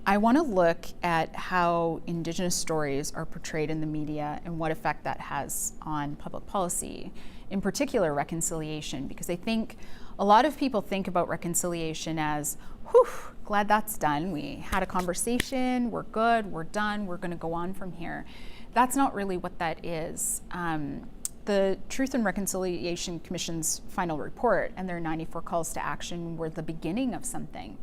I want to look at how Indigenous stories are portrayed in the media and what effect that has on public policy, in particular reconciliation, because I think a lot of people think about reconciliation as, whew, glad that's done. We had a conversation, we're good, we're done, we're going to go on from here. That's not really what that is. The Truth and Reconciliation Commission's final report and their 94 calls to action were the beginning of something.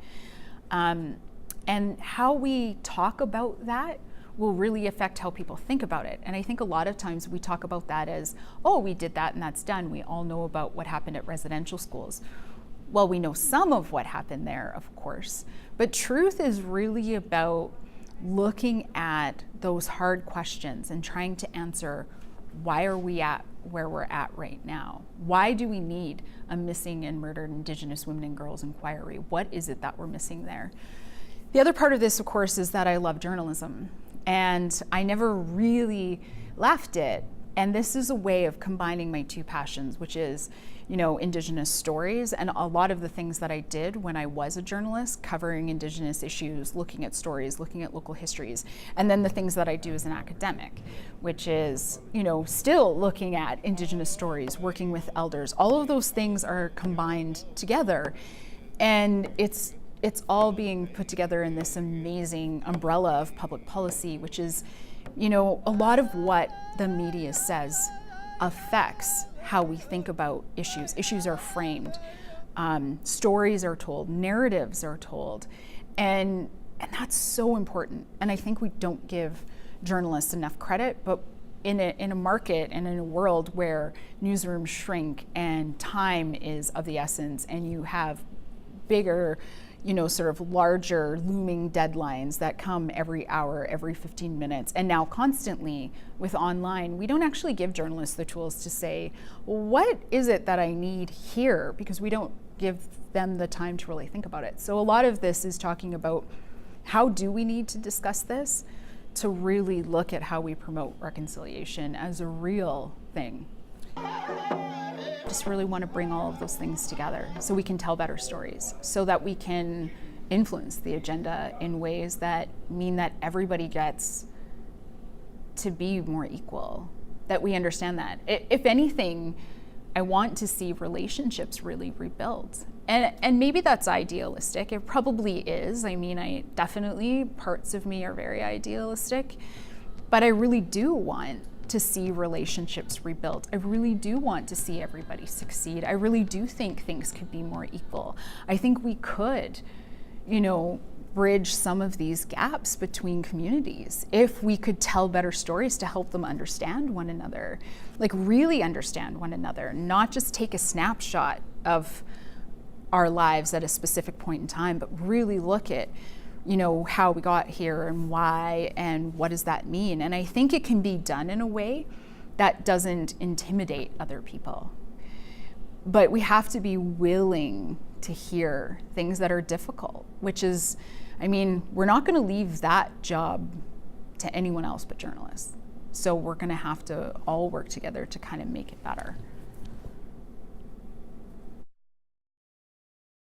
And how we talk about that will really affect how people think about it. And I think a lot of times we talk about that as, oh, we did that and that's done. We all know about what happened at residential schools. Well, we know some of what happened there, of course, but truth is really about looking at those hard questions and trying to answer, why are we at where we're at right now? Why do we need a missing and murdered Indigenous women and girls inquiry? What is it that we're missing there? The other part of this, of course, is that I love journalism, and I never really left it. And this is a way of combining my two passions, which is, Indigenous stories and a lot of the things that I did when I was a journalist, covering Indigenous issues, looking at stories, looking at local histories, and then the things that I do as an academic, which is, still looking at Indigenous stories, working with elders. All of those things are combined together, and it's all being put together in this amazing umbrella of public policy, which is, a lot of what the media says affects how we think about issues. Issues are framed, stories are told, narratives are told, and that's so important. And I think we don't give journalists enough credit, but in a market and in a world where newsrooms shrink and time is of the essence, and you have bigger, sort of larger looming deadlines that come every hour, every 15 minutes, and now constantly with online, we don't actually give journalists the tools to say, well, what is it that I need here? Because we don't give them the time to really think about it. So a lot of this is talking about, how do we need to discuss this to really look at how we promote reconciliation as a real thing. Just really want to bring all of those things together so we can tell better stories, so that we can influence the agenda in ways that mean that everybody gets to be more equal, that we understand that. If anything, I want to see relationships really rebuilt. And maybe that's idealistic. It probably is. I mean, definitely, parts of me are very idealistic, but I really do want to see relationships rebuilt. I really do want to see everybody succeed. I really do think things could be more equal. I think we could, bridge some of these gaps between communities if we could tell better stories to help them understand one another, like really understand one another, not just take a snapshot of our lives at a specific point in time, but really look at how we got here and why and what does that mean. And I think it can be done in a way that doesn't intimidate other people. But we have to be willing to hear things that are difficult, which is, we're not going to leave that job to anyone else but journalists. So we're going to have to all work together to kind of make it better.